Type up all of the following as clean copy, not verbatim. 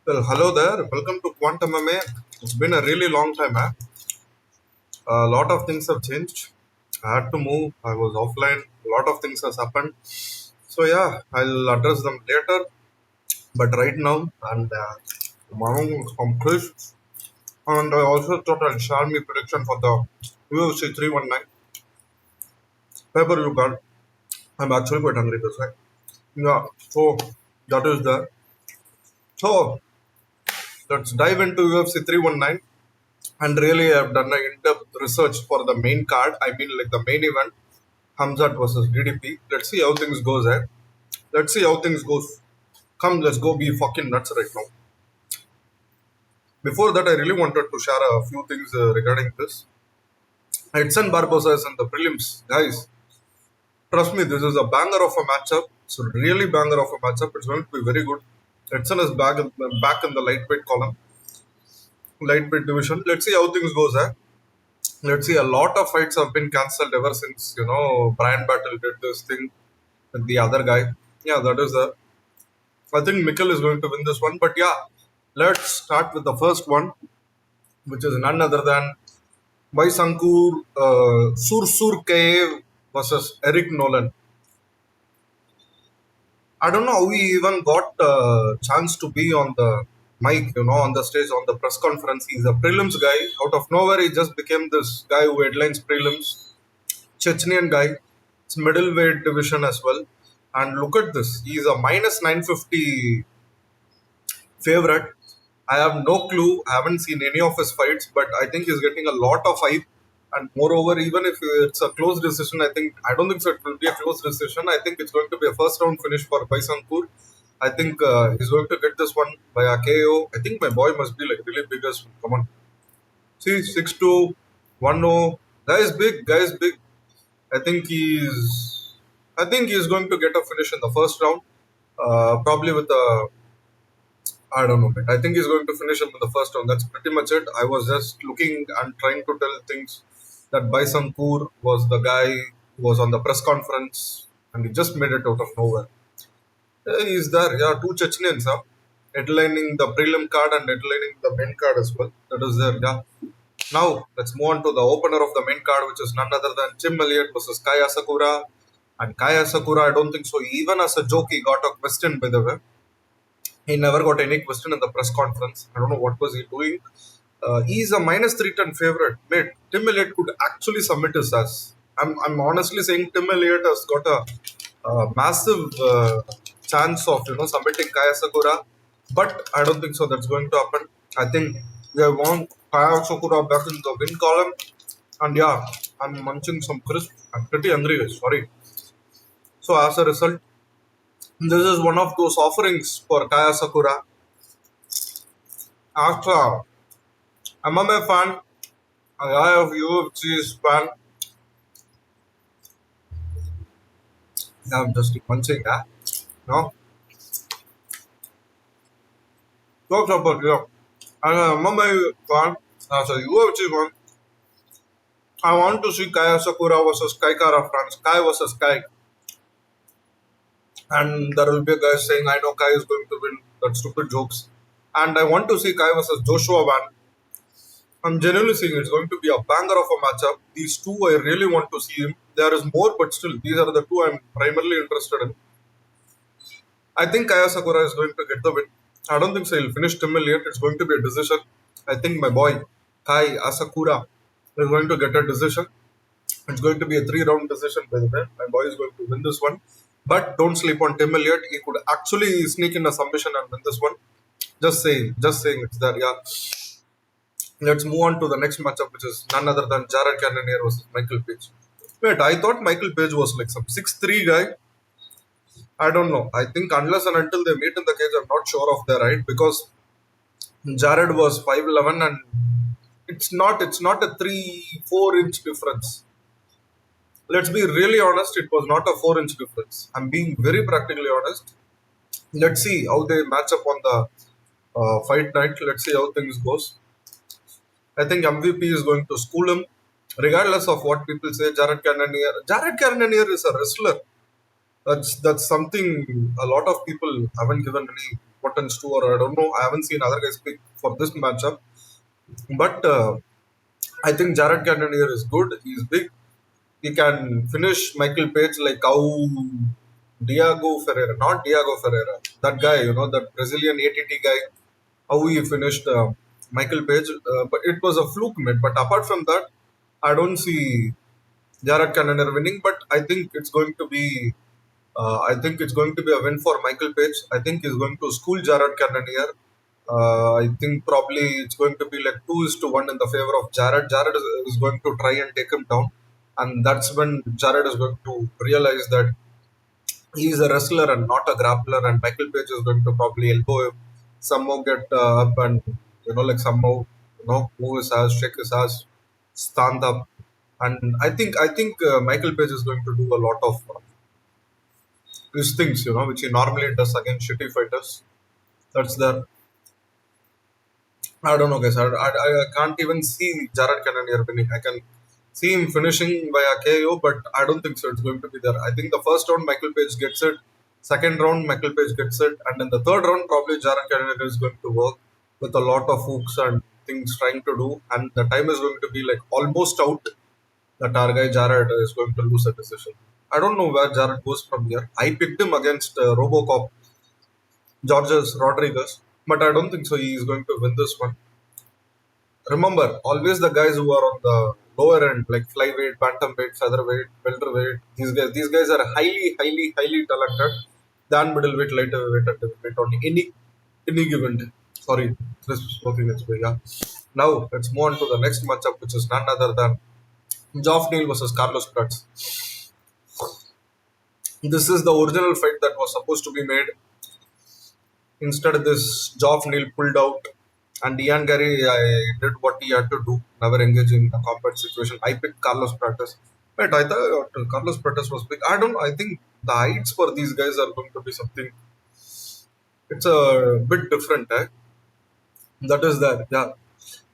Well, hello there. Welcome to Quantum MMA. It's been a really long time, man. A lot of things have changed. I had to move. I was offline. A lot of things has happened. So yeah, I'll address them later. But right now, and I'm Chris, and I also thought I'll share my prediction for the UFC 319 pay-per-view card. I'm actually quite hungry this way. Yeah. So that is there. So let's dive into UFC 319. And really, I've done an in-depth research for the main card. I mean, like the main event, Khamzat versus DDP. Let's see how things goes, eh? Let's see how things goes. Come, let's go be fucking nuts right now. Before that, I really wanted to share a few things regarding this. Edson Barbosa is in the prelims, guys. Trust me, this is a banger of a matchup. It's a really banger of a matchup. It's going to be very good. Edson is back in the lightweight column, lightweight division. Let's see how things goes, eh? Let's see, a lot of fights have been cancelled ever since, Brian Battle did this thing with the other guy. Yeah, that is the. I think Mikkel is going to win this one. But yeah, let's start with the first one, which is none other than Baysangur Susurkaev versus Eric Nolan. I don't know how he even got a chance to be on the mic, on the stage, on the press conference. He's a prelims guy. Out of nowhere, he just became this guy who headlines prelims. Chechnyan guy. It's middleweight division as well. And look at this. He's a minus 950 favorite. I have no clue. I haven't seen any of his fights, but I think he's getting a lot of hype. And moreover, even if it's a close decision, I don't think so. It will be a close decision. I think it's going to be a first round finish for Baysangur. I think he's going to get this one by a KO. I think my boy must be like really big as. Come on. See, 6-2, 1-0. Guy is big. Guy is big. I think he's going to get a finish in the first round. Probably with a. I don't know. I think he's going to finish him in the first round. That's pretty much it. I was just looking and trying to tell things that Baysangur was the guy who was on the press conference and he just made it out of nowhere. Yeah, he's there. Yeah, two Chechnyans, huh? Headlining the prelim card and headlining the main card as well. That is there. Yeah. Now, let's move on to the opener of the main card, which is none other than Tim Elliott versus Kai Asakura. And Kai Asakura, I don't think so. Even as a joke, he got a question, by the way. He never got any question in the press conference. I don't know what was he doing. He's a minus 310 favorite. Mate, Tim Elliott could actually submit his ass. I'm honestly saying Tim Elliott has got a massive chance of submitting Kai Asakura. But I don't think so that's going to happen. I think we have won Kai Asakura back in the win column. And yeah, I'm munching some crisp. I'm pretty hungry, guys. Sorry. So as a result, this is one of those offerings for Kai Asakura. After MMA fan, a guy of UFC's fan. I'm just munching that. No? Talk about and an MMA fan, as a UFC fan, I want to see Kai Asakura versus Kai Kara France. Kai versus Kai. And there will be a guy saying, I know Kai is going to win. That stupid jokes. And I want to see Kai versus Joshua Van. I'm genuinely saying it's going to be a banger of a matchup. These two, I really want to see him. There is more, but still, these are the two I'm primarily interested in. I think Kai Asakura is going to get the win. I don't think so. He'll finish Tim Elliott. It's going to be a decision. I think my boy, Kai Asakura, is going to get a decision. It's going to be a 3-round decision, by the way. My boy is going to win this one. But don't sleep on Tim Elliott. He could actually sneak in a submission and win this one. Just saying it's there, yeah. Let's move on to the next matchup, which is none other than Jared Cannonier versus Michael Page. Wait, I thought Michael Page was like some 6'3" guy. I don't know. I think unless and until they meet in the cage, I'm not sure of their height because Jared was 5'11" and it's not a 3-4 inch difference. Let's be really honest, it was not a 4-inch difference. I'm being very practically honest. Let's see how they match up on the fight night. Let's see how things goes. I think MVP is going to school him. Regardless of what people say, Jared Cannonier is a wrestler. That's something a lot of people haven't given any importance to, or I don't know. I haven't seen other guys pick for this matchup. But I think Jared Cannonier is good. He's big. He can finish Michael Page like how Diego Ferreira, not Diego Ferreira, that guy, that Brazilian ATT guy, how he finished Michael Page. But it was a fluke, mate. But apart from that, I don't see Jared Cannonier winning. But I think it's going to be a win for Michael Page. I think he's going to school Jared Cannonier. I think probably it's going to be like 2-1 in the favor of Jared. Jared is going to try and take him down, and that's when Jared is going to realize that he's a wrestler and not a grappler, and Michael Page is going to probably elbow him, somehow get up and like somehow move his ass, shake his ass, stand up, and I think Michael Page is going to do a lot of these things which he normally does against shitty fighters. That's there. I don't know, guys. I can't even see Jared Cannonier winning. I can see him finishing via KO, but I don't think so. It's going to be there. I think the first round, Michael Page gets it. Second round, Michael Page gets it. And in the third round, probably Jared Cannonier is going to work with a lot of hooks and things trying to do. And the time is going to be like almost out that our guy Jared is going to lose a decision. I don't know where Jared goes from here. I picked him against Robocop, Georges Rodriguez, but I don't think so. He is going to win this one. Remember, always the guys who are on the lower end, like flyweight, bantamweight, featherweight, welterweight, these guys are highly, highly, highly talented than middleweight, lightweight, and heavyweight on any given day. Sorry, this is smoking its way. Yeah. Now let's move on to the next matchup, which is none other than Geoff Neal versus Carlos Prates. This is the original fight that was supposed to be made. Instead, this Geoff Neal pulled out, and Ian Gary did what he had to do, never engage in a combat situation. I picked Carlos Prates. But I thought Carlos Prates was big. I think the heights for these guys are going to be something. It's a bit different, eh? That is that, yeah.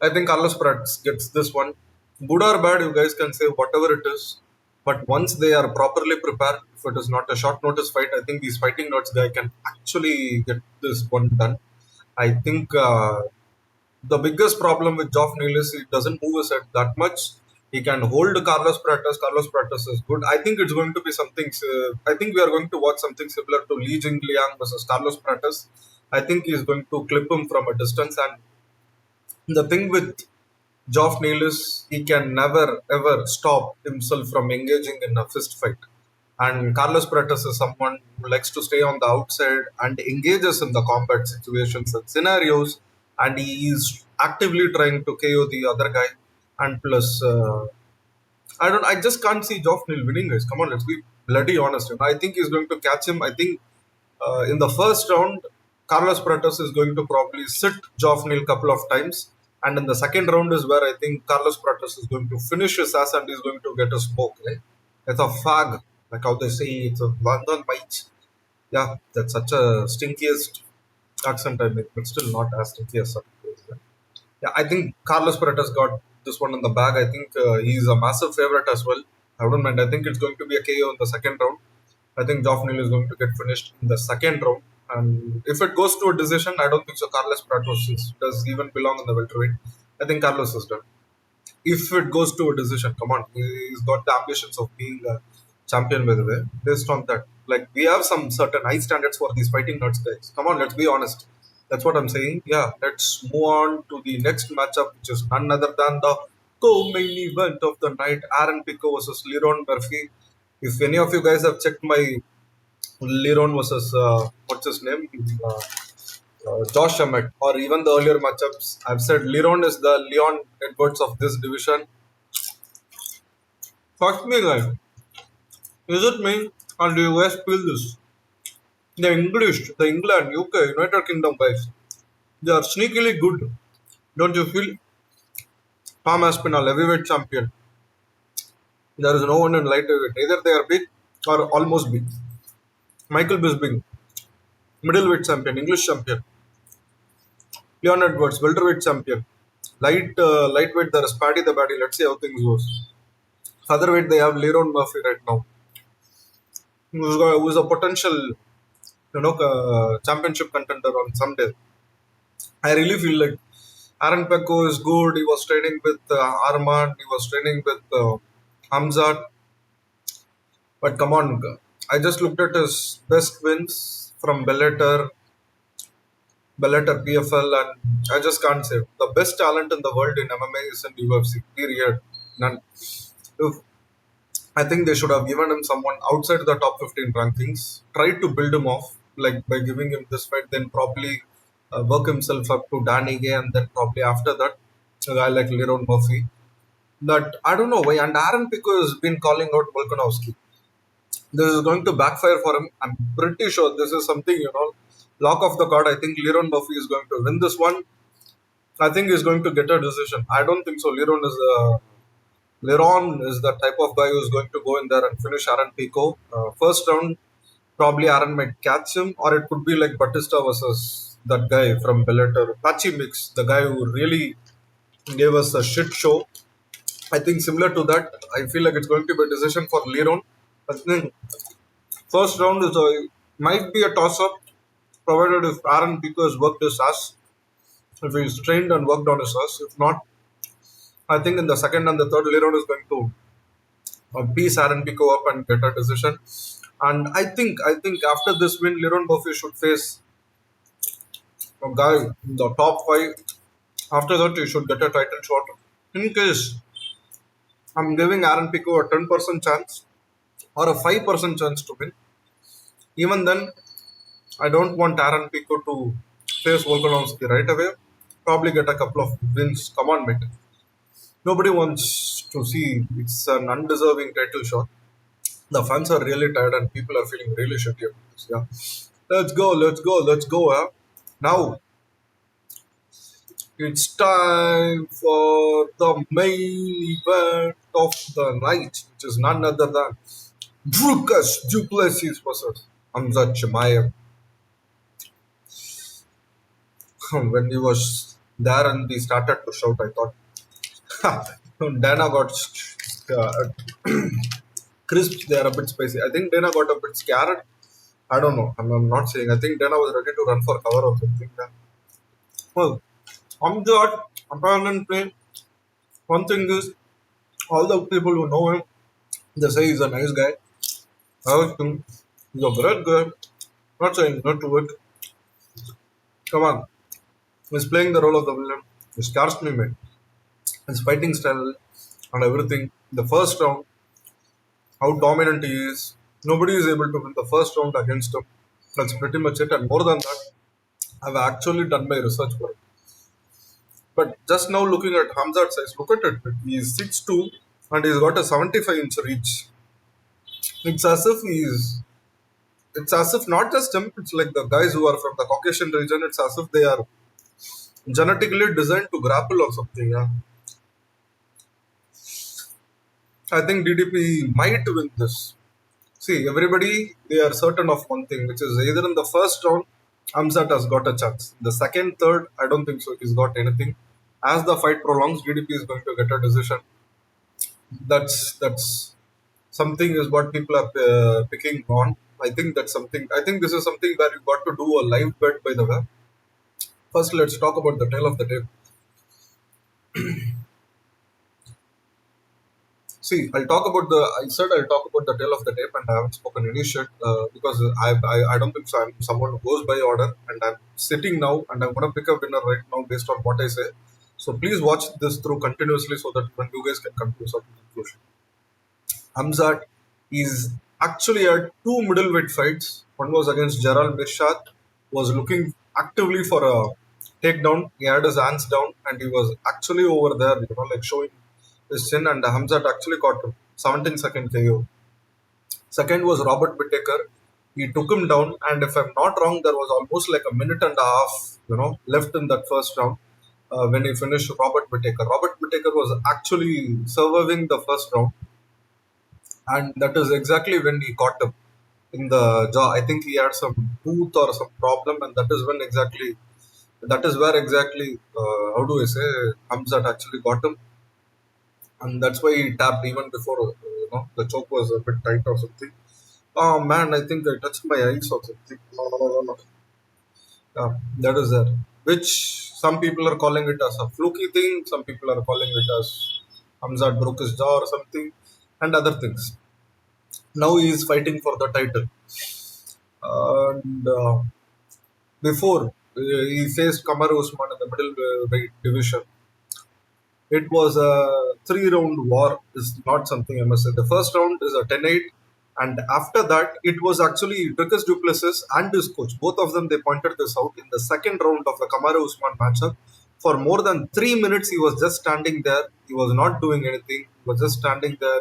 I think Carlos Prates gets this one. Good or bad, you guys can say whatever it is. But once they are properly prepared, if it is not a short notice fight, I think these fighting notes guy can actually get this one done. I think the biggest problem with Geoff Neal is he doesn't move his head that much. He can hold Carlos Prates. Carlos Prates is good. I think it's going to be something. I think we are going to watch something similar to Li Jingliang versus Carlos Prates. I think he's going to clip him from a distance. And the thing with Geoff Neal is he can never ever stop himself from engaging in a fist fight. And Carlos Prates is someone who likes to stay on the outside and engages in the combat situations and scenarios. And he is actively trying to KO the other guy. And plus, I just can't see Geoff Neal winning, guys. Come on, let's be bloody honest. I think he's going to catch him. I think in the first round, Carlos Prates is going to probably sit Geoff Neal a couple of times. And in the second round is where I think Carlos Prates is going to finish his ass and he's going to get a smoke. Right? It's a fag, like how they say, it's a London bite. Yeah, that's such a stinkiest accent I make, but still not as stinky as some. Yeah, I think Carlos Prates got this one in the bag. I think he's a massive favorite as well. I don't mind. I think it's going to be a KO in the second round. I think Geoff Neal is going to get finished in the second round. And if it goes to a decision, I don't think so. Carlos Prates does even belong in the welterweight. I think Carlos is done. If it goes to a decision, come on, he's got the ambitions of being a champion, by the way. Based on that, like we have some certain high standards for these fighting nuts guys. Come on, let's be honest. That's what I'm saying. Yeah, let's move on to the next matchup, which is none other than the co-main event of the night: Aaron Pico versus Lerone Murphy. If any of you guys have checked my Lerone versus what's his name, Josh Emmett, or even the earlier matchups, I've said Lerone is the Leon Edwards of this division. Fuck me, guys. Is it me, or do you guys feel this? The English, the England, UK, United Kingdom guys, they are sneakily good. Don't you feel? Tom Aspinall, heavyweight champion. There is no one in lightweight. Either they are big or almost big. Michael Bisping, middleweight champion, English champion. Leon Edwards, welterweight champion. Lightweight, there is Paddy the Baddy. Let's see how things goes. Featherweight, they have Lerone Murphy right now, who's a potential championship contender on Sunday. I really feel like Aaron Pecco is good. He was training with Arman. He was training with Hamzat. But come on, I just looked at his best wins from Bellator PFL, and I just can't say the best talent in the world in MMA is in UFC. Period. None. If I think they should have given him someone outside the top 15 rankings. Tried to build him off, like by giving him this fight, then probably work himself up to Danny Gay, and then probably after that, a guy like Lerone Murphy. But I don't know why. And Aaron Pico has been calling out Volkanovski. This is going to backfire for him. I'm pretty sure this is something, lock of the card. I think Lerone Murphy is going to win this one. I think he's going to get a decision. I don't think so. Lerone is the type of guy who's going to go in there and finish Aaron Pico. First round, probably Aaron might catch him, or it could be like Batista versus that guy from Bellator, Pachi Mix, the guy who really gave us a shit show. I think similar to that, I feel like it's going to be a decision for Lerone. I think first round might be a toss up, provided if Aaron Pico has worked his ass, if he's trained and worked on his ass. If not, I think in the second and the third, Lerone is going to piece Aaron Pico up and get a decision. And I think after this win, Lerone Murphy should face a guy in the top five. After that, he should get a title shot. In case I'm giving Aaron Pico a 10% chance or a 5% chance to win. Even then, I don't want Aaron Pico to face Volkanovski right away. Probably get a couple of wins. Come on, mate. Nobody wants to see it's an undeserving title shot. The fans are really tired and people are feeling really shitty about this. Yeah. Let's go. Now it's time for the main event of the night, which is none other than Dricus du Plessis versus Khamzat Chimaev. When he was there and he started to shout, I thought Dana got crisp. They are a bit spicy. I think Dana got a bit scared. I don't know. I'm not saying. I think Dana was ready to run for cover or something. Yeah. Well, Khamzat apparently, one thing is, all the people who know him, they say he's a nice guy. I think he's a great guy. Not saying not to it. Come on. He's playing the role of the villain. He scares me, man. His fighting style and everything. The first round, how dominant he is. Nobody is able to win the first round against him. That's pretty much it. And more than that, I've actually done my research for it. But just now looking at Hamzat's size, look at it. He's 6'2" and he's got a 75-inch reach. It's as if not just him, it's like the guys who are from the Caucasian region, it's as if they are genetically designed to grapple or something. Yeah. I think DDP might win this. See, everybody, they are certain of one thing, which is either in the first round, Hamzat has got a chance. The second, third, I don't think so. He's got anything. As the fight prolongs, DDP is going to get a decision. That's something is what people are picking on. I think that's something. I think this is something where you got to do a live bet. By the way, first let's talk about the tail of the tape. See, I'll talk about the. I said I'll talk about the tail of the tape, and I haven't spoken any shit because I don't think so. I'm someone who goes by order, and I'm sitting now, and I'm gonna pick a winner right now based on what I say. So please watch this through continuously so that when you guys can come to some conclusion. Hamzat is actually had two middleweight fights. One was against Gerald Bishat, was looking actively for a takedown. He had his hands down, and he was actually over there, like showing his chin, and Hamzat actually caught him. 17-second KO. Second was Robert Whittaker. He took him down, and if I'm not wrong, there was almost like a minute and a half, left in that first round when he finished Robert Whittaker. Robert Whittaker was actually surviving the first round, and that is exactly when he caught him in the jaw. I think he had some tooth or some problem, and that is where exactly, how do I say, Hamzat actually got him, and that's why he tapped even before the choke was a bit tight or something. Oh man, I think I touched my eyes or something. No, no, no, no, no. Yeah, that is there. Which some people are calling it as a fluky thing, some people are calling it as Hamzat broke his jaw or something, and other things. Now he is fighting for the title. And before he faced Kamaru Usman in the middleweight division, it was a three-round war. Is not something I must say. The first round is a 10-8, and after that, it was actually Dricus du Plessis and his coach. Both of them they pointed this out in the second round of the Kamaru Usman matchup. For more than 3 minutes, he was just standing there. He was not doing anything. He was just standing there,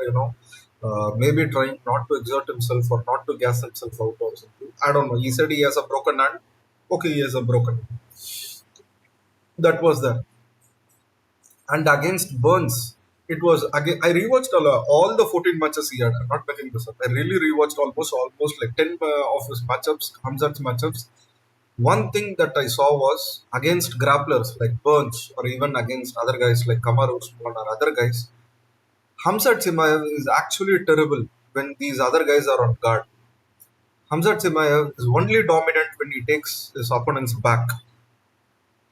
maybe trying not to exert himself or not to gas himself out or something. I don't know. He said he has a broken hand. Okay, he has a broken hand. That was there. And against Burns, it was again. I rewatched all the 14 matches he had. I'm not making this up. I really rewatched almost like 10 of his matchups, Hamzat's matchups. One thing that I saw was against grapplers like Burns or even against other guys like Kamaru Usman or other guys, Khamzat Chimaev is actually terrible when these other guys are on guard. Khamzat Chimaev is only dominant when he takes his opponents back.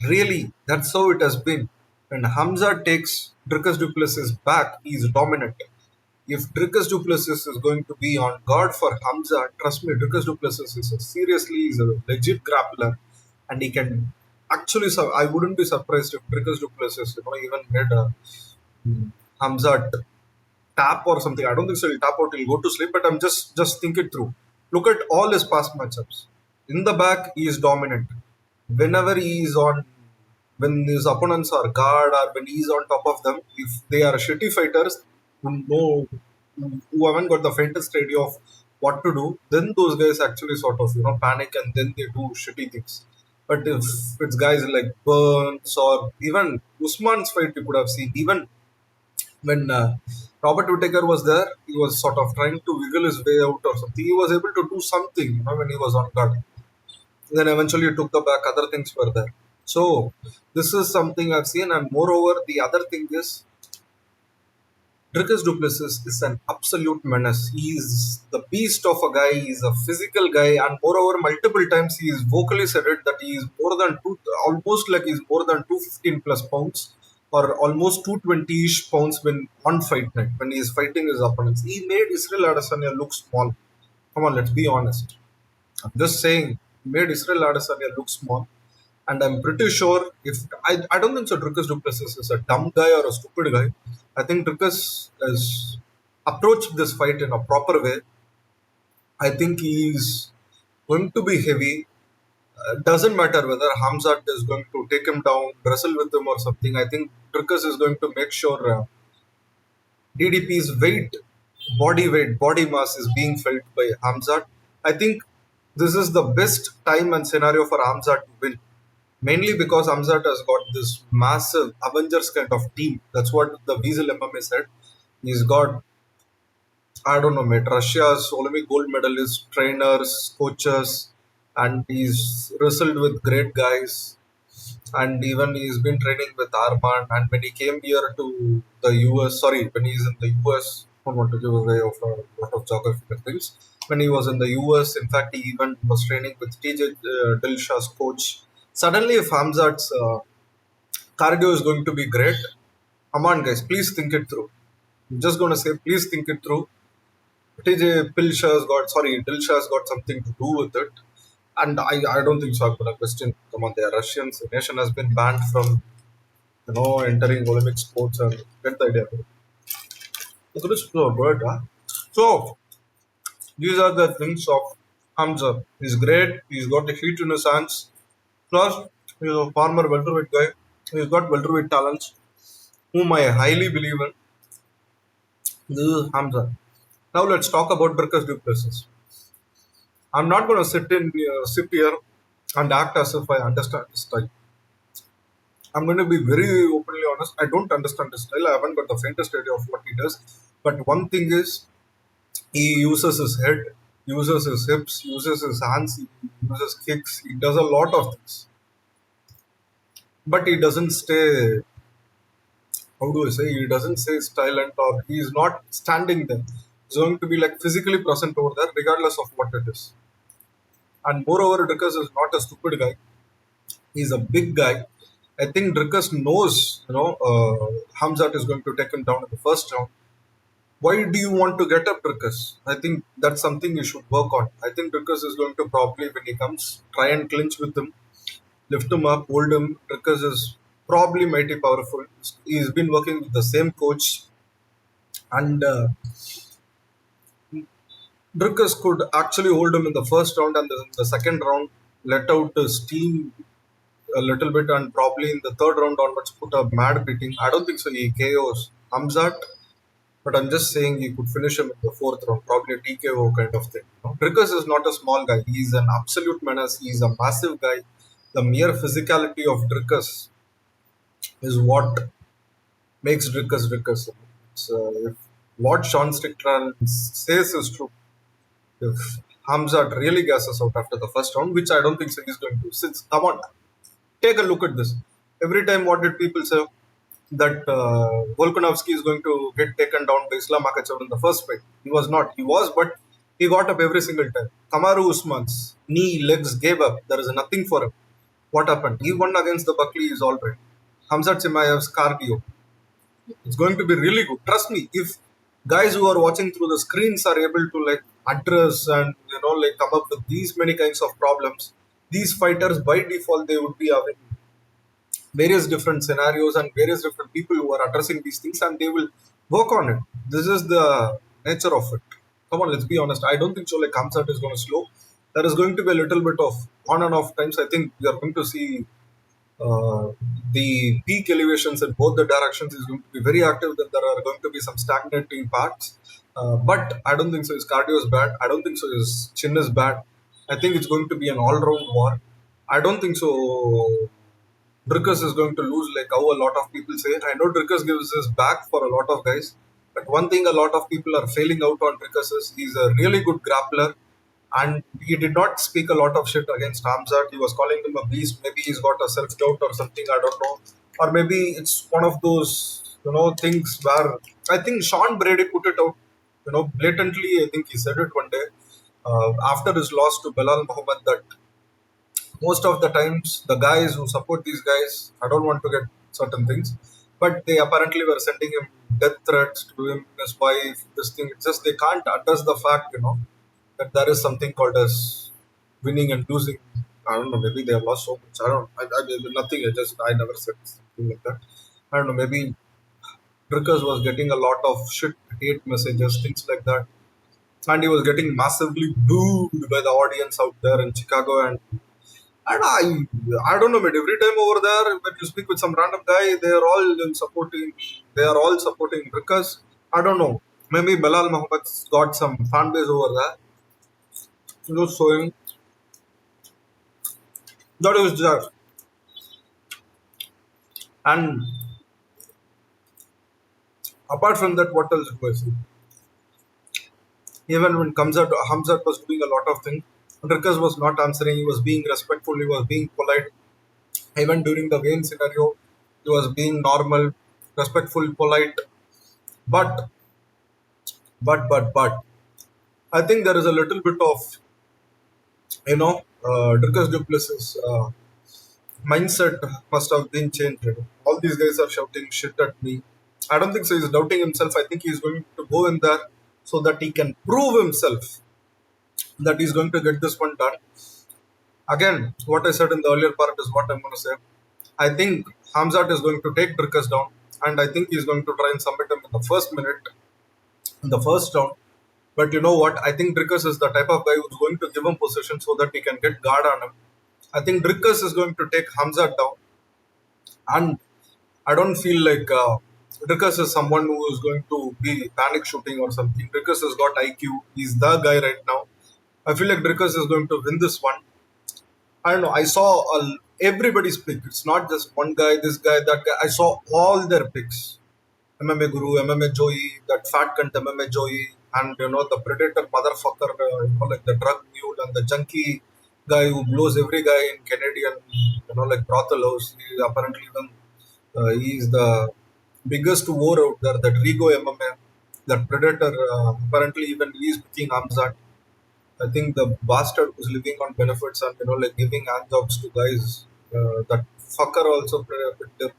Really, that's how it has been. When Hamza takes Dricus du Plessis back, he is dominant. If Dricus du Plessis is going to be on guard for Hamza, trust me, Dricus du Plessis is he's a legit grappler, and he can actually. I wouldn't be surprised if Dricus du Plessis, even made a Hamza tap or something. I don't think so. He'll tap out. He'll go to sleep. But I'm just think it through. Look at all his past matchups. In the back, he is dominant. Whenever he is on, when his opponents are guard or when he's on top of them, if they are shitty fighters who know, who haven't got the faintest idea of what to do, then those guys actually sort of panic and then they do shitty things. But if it's guys like Burns or even Usman's fight, you could have seen even when Robert Whittaker was there, he was sort of trying to wiggle his way out or something. He was able to do something, when he was on guard. Then eventually he took the back. Other things were there. So this is something I've seen, and moreover, the other thing is Dricus du Plessis is an absolute menace. He is the beast of a guy. He's a physical guy, and moreover, multiple times he is vocally said it that he is more than almost like he's more than 215 plus pounds, or almost 220-ish pounds when on fight night when he is fighting his opponents. He made Israel Adesanya look small. Come on, let's be honest. I'm just saying, he made Israel Adesanya look small. And I'm pretty sure if I don't think so Dricus du Plessis is a dumb guy or a stupid guy. I think Dricus has approached this fight in a proper way. I think he's going to be heavy. Doesn't matter whether Hamzat is going to take him down, wrestle with him or something. I think Dricus is going to make sure DDP's weight, body mass is being felt by Hamzat. I think this is the best time and scenario for Hamzat to win. Mainly because Hamzat has got this massive Avengers kind of team. That's what the Weasel MMA said. He's got, I don't know, mate, Russia's Olympic gold medalist, trainers, coaches, and he's wrestled with great guys. And even he's been training with Arman. And when he came here to the US, sorry, when he's in the US, I don't want to give away of a lot of geographical things. When he was in the US, in fact, he even was training with TJ Dilshah's coach. Suddenly, if Hamzat's cardio is going to be great, come on, guys, please think it through. I'm just going to say, please think it through. Dilshah's got something to do with it. And I don't think so. I'm going to question. Come on, they are Russians. The nation has been banned from, entering Olympic sports and get the idea. Look at this bird, huh? So, these are the things of Hamza. He's great. He's got a heat in his hands. Plus, he's a former welterweight guy. He's got welterweight talents, whom I highly believe in. This is Hamza. Now let's talk about Dricus du Plessis. I'm not going to sit here and act as if I understand his style. I'm going to be very openly honest. I don't understand his style. I haven't got the faintest idea of what he does. But one thing is, he uses his head, uses his hips, uses his hands, he uses kicks. He does a lot of things. But he doesn't stay, how do I say, he doesn't stay silent or he is not standing there. He's going to be like physically present over there, regardless of what it is. And moreover, Dricus is not a stupid guy. He's a big guy. I think Dricus knows, Khamzat is going to take him down in the first round. Why do you want to get up Dricus? I think that's something you should work on. I think Dricus is going to probably, when he comes, try and clinch with him, lift him up, hold him. Dricus is probably mighty powerful. He's been working with the same coach, and Dricus could actually hold him in the first round, and the second round let out his steam a little bit, and probably in the third round onwards put a mad beating. I don't think so. He KOs Khamzat, but I'm just saying he could finish him in the fourth round, probably a TKO kind of thing. Dricus is not a small guy. He's an absolute menace. He's a massive guy. The mere physicality of Dricus is what makes Dricus Dricus. If what Sean Strickland says is true, if Hamzat really gasses out after the first round, which I don't think so he's going to. Since come on, take a look at this. Every time, what did people say? That Volkanovski is going to get taken down by Islam Makhachev in the first fight. He was not. He was, but he got up every single time. Kamaru Usman's knee, legs gave up. There is nothing for him. What happened? He won against the Buckley. Is all right. Khamzat Chimaev's cardio. It's going to be really good. Trust me. If guys who are watching through the screens are able to like address and like come up with these many kinds of problems, these fighters by default they would be having various different scenarios and various different people who are addressing these things, and they will work on it. This is the nature of it. Come on, let's be honest. I don't think so. Like Khamzat is going to slow. There is going to be a little bit of on and off times. I think we are going to see uh, the peak elevations in both the directions is going to be very active. Then there are going to be some stagnating parts. But I don't think so. His cardio is bad. I don't think so. His chin is bad. I think it's going to be an all-round war. I don't think so. Dricus is going to lose like how a lot of people say. I know Dricus gives his back for a lot of guys, but one thing a lot of people are failing out on Dricus is he's a really good grappler, and he did not speak a lot of shit against Khamzat. He was calling him a beast. Maybe he's got a self doubt or something. I don't know, or maybe it's one of those things where I think Sean Brady put it out, blatantly. I think he said it one day after his loss to Belal Muhammad that most of the times the guys who support these guys, I don't want to get certain things, but they apparently were sending him death threats to him, his wife, this thing. It's just they can't address the fact, that there is something called as winning and losing. I don't know, maybe they have lost so much. Nothing. I never said something like that. I don't know, maybe Dricus was getting a lot of shit, hate messages, things like that, and he was getting massively booed by the audience out there in Chicago. And I don't know, but every time over there, when you speak with some random guy, they are all supporting. They are all supporting because I don't know. Maybe Belal Muhammad's got some fan base over there. Showing that is there. And apart from that, what else do I see? Even when Hamzat was doing a lot of things, Dricus was not answering. He was being respectful. He was being polite. Even during the Wayne scenario, he was being normal, respectful, polite. But, but, I think there is a little bit of, Dricus du Plessis mindset must have been changed. All these guys are shouting shit at me. I don't think so. He's doubting himself. I think he's going to go in there so that he can prove himself that he's going to get this one done. Again, what I said in the earlier part is what I'm going to say. I think Khamzat is going to take Dricus down, and I think he's going to try and submit him in the first minute, in the first round. But you know what? I think Dricus is the type of guy who's going to give him position so that he can get guard on him. I think Dricus is going to take Khamzat down, and I don't feel like Dricus is someone who is going to be panic shooting or something. Dricus has got IQ. He's the guy right now. I feel like Dricus is going to win this one. I don't know. I saw everybody's pick. It's not just one guy, this guy, that guy. I saw all their picks. MMA Guru, MMA Joey, that fat cunt MMA Joey, and the predator motherfucker, like the drug mule and the junkie guy who blows every guy in Canadian, like brothel house. He apparently even he is the biggest war out there. That Rigo MMA. That predator, apparently even he is picking Khamzat. I think the bastard who's living on benefits and like giving hand jobs to guys. That fucker also picked him.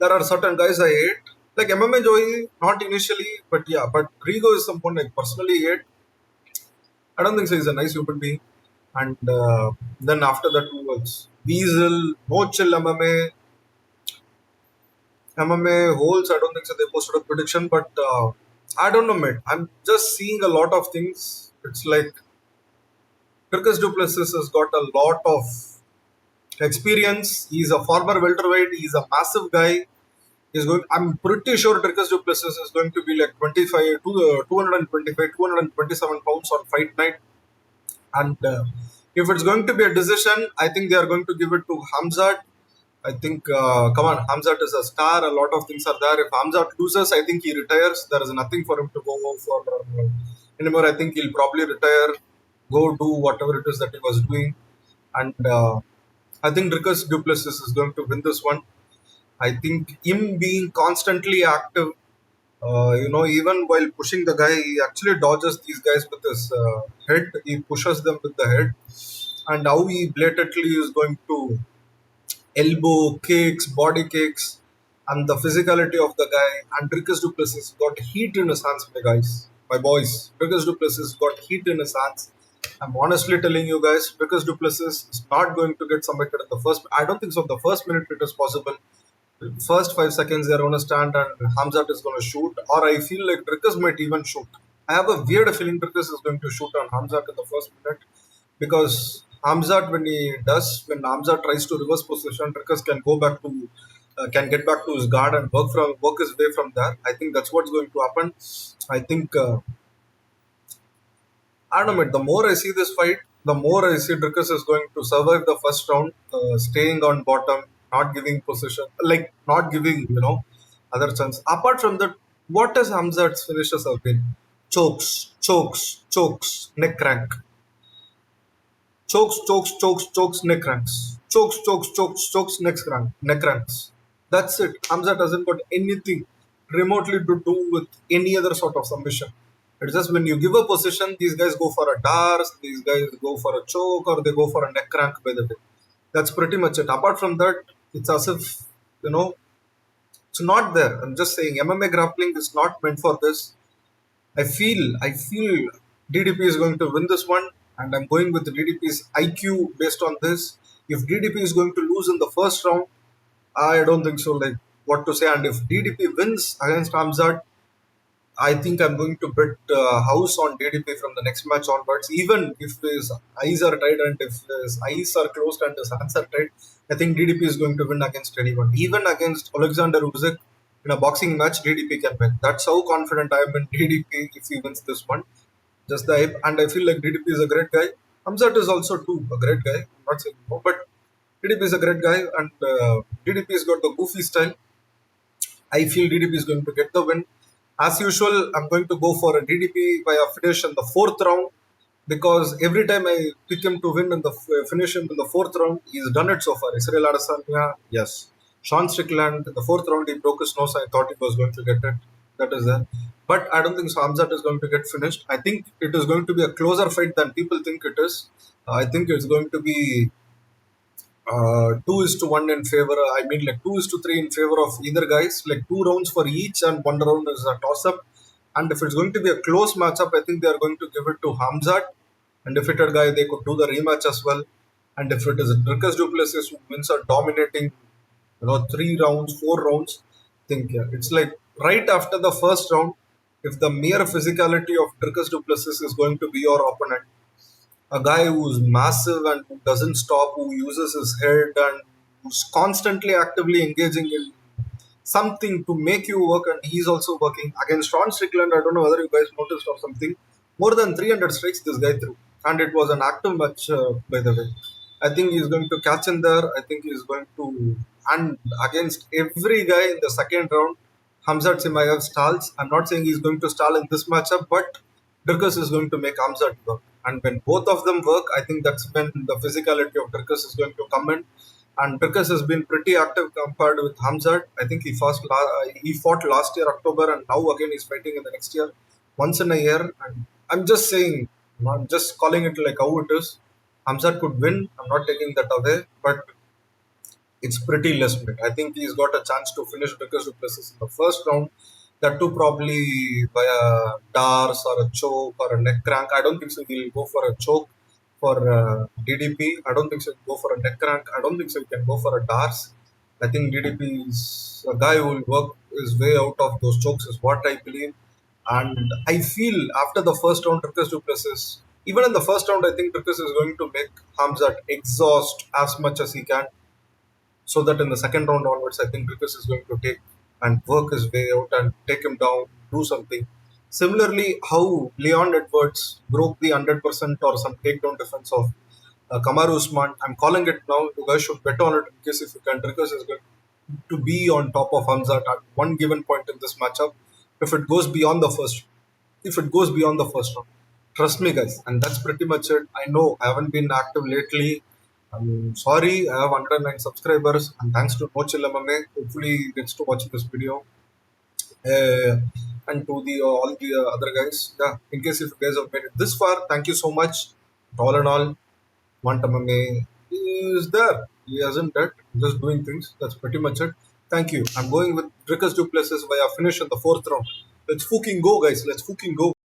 There are certain guys I hate, like MMA Joey, not initially, but yeah, but Rigo is someone I personally hate. I don't think so. He's a nice human being. And then after that, who was Weasel, No Chill MMA Holes. I don't think so. They posted a prediction, but I don't know, mate. I'm just seeing a lot of things. It's like Dricus du Plessis has got a lot of experience. He's a former welterweight. He's a massive guy. He's going. I'm pretty sure Dricus du Plessis is going to be like 25, 225, 227 pounds on fight night. And if it's going to be a decision, I think they are going to give it to Khamzat. I think, come on, Khamzat is a star. A lot of things are there. If Khamzat loses, I think he retires. There is nothing for him to go for anymore. I think he'll probably retire, go do whatever it is that he was doing. And I think Dricus du Plessis is going to win this one. I think him being constantly active, even while pushing the guy, he actually dodges these guys with his head. He pushes them with the head. And how he blatantly is going to elbow kicks, body kicks, and the physicality of the guy. And Dricus du Plessis got heat in his hands, my guys, my boys. Dricus du Plessis got heat in his hands. I'm honestly telling you guys, Dricus du Plessis is not going to get submitted in the first. I don't think so. The first minute it is possible. First 5 seconds they're going to stand and Khamzat is going to shoot, or I feel like Dricus might even shoot. I have a weird feeling Dricus is going to shoot on Khamzat in the first minute because Khamzat, when Khamzat tries to reverse position, Dricus can go back to, can get back to his guard and work his way from there. I think that's what's going to happen. I think I don't know, mate. The more I see this fight, the more I see Dricus is going to survive the first round, staying on bottom, not giving position, like not giving, other chance. Apart from that, what has Hamzat's finishes have been? Chokes, chokes, chokes, neck crank. Chokes, chokes, chokes, chokes, neck cranks. Chokes, chokes, chokes, chokes, neck cranks. That's it. Hamzat hasn't got anything remotely to do with any other sort of submission. It's just when you give a position, these guys go for a dars, these guys go for a choke, or they go for a neck crank by the way. That's pretty much it. Apart from that, it's as if, it's not there. I'm just saying MMA grappling is not meant for this. I feel DDP is going to win this one, and I'm going with DDP's IQ based on this. If DDP is going to lose in the first round, I don't think so. Like what to say? And if DDP wins against Khamzat, I think I'm going to bet house on DDP from the next match onwards. Even if his eyes are tight and if his eyes are closed and his hands are tight, I think DDP is going to win against anyone. Even against Alexander Usyk in a boxing match, DDP can win. That's how confident I am in DDP if he wins this one. Just the hype, and I feel like DDP is a great guy. Hamzat is also too a great guy. I'm not saying no, but DDP is a great guy, and DDP has got the goofy style. I feel DDP is going to get the win. As usual, I'm going to go for a DDP by a finish in the fourth round because every time I pick him to win in the finish him in the fourth round, he's done it so far. Israel Adesanya, yes. Sean Strickland, in the fourth round, he broke his nose. I thought he was going to get it. That is there. But I don't think Khamzat is going to get finished. I think it is going to be a closer fight than people think it is. I think it's going to be 2-1 in favor. I mean, like 2-3 in favor of either guys. Like 2 rounds for each, and 1 round is a toss up. And if it's going to be a close matchup, I think they are going to give it to Khamzat. Undefeated guy, they could do the rematch as well. And if it is Dricus du Plessis who wins a dominating, 3 rounds, 4 rounds, I think yeah, it's like right after the first round. If the mere physicality of Dricus du Plessis is going to be your opponent, a guy who's massive and who doesn't stop, who uses his head and who's constantly actively engaging in something to make you work, and he's also working against Sean Strickland. I don't know whether you guys noticed or something. More than 300 strikes this guy threw, and it was an active match, by the way. I think he's going to catch in there. I think he's going to, and against every guy in the second round, Khamzat Chimaev stalls. I'm not saying he's going to stall in this matchup, but Dricus is going to make Khamzat work. And when both of them work, I think that's when the physicality of Dricus is going to come in. And Dricus has been pretty active compared with Khamzat. I think he fought last year October, and now again he's fighting in the next year, once in a year. And I'm just saying, I'm just calling it like how it is. Khamzat could win. I'm not taking that away, but it's pretty less bit. I think he's got a chance to finish Dricus du Plessis in the first round. That too probably by a DARS or a choke or a neck crank. I don't think so. He'll go for a choke for DDP. I don't think so. He'll go for a neck crank. I don't think so. He can go for a DARS. I think DDP is a guy who will work his way out of those chokes, is what I believe. And I feel after the first round, Dricus du Plessis, even in the first round, I think Dricus is going to make Khamzat exhaust as much as he can, so that in the second round onwards, I think Dricus is going to take and work his way out and take him down, do something. Similarly, how Leon Edwards broke the 100% or some takedown defense of Kamaru Usman, I'm calling it now. You guys should bet on it in case if you can. Dricus is going to be on top of Hamzat at one given point in this matchup. If it goes beyond the first, if it goes beyond the first round, trust me, guys. And that's pretty much it. I know I haven't been active lately. I'm sorry, I have 109 subscribers, and thanks to No Chill MMA, hopefully he gets to watch this video. And to the all the other guys, yeah. In case if you guys have made it this far, thank you so much. All in all, Want MMA is there. He hasn't dead, just doing things. That's pretty much it. Thank you. I'm going with Dricus du Plessis via finish in the fourth round. Let's fucking go, guys. Let's fucking go.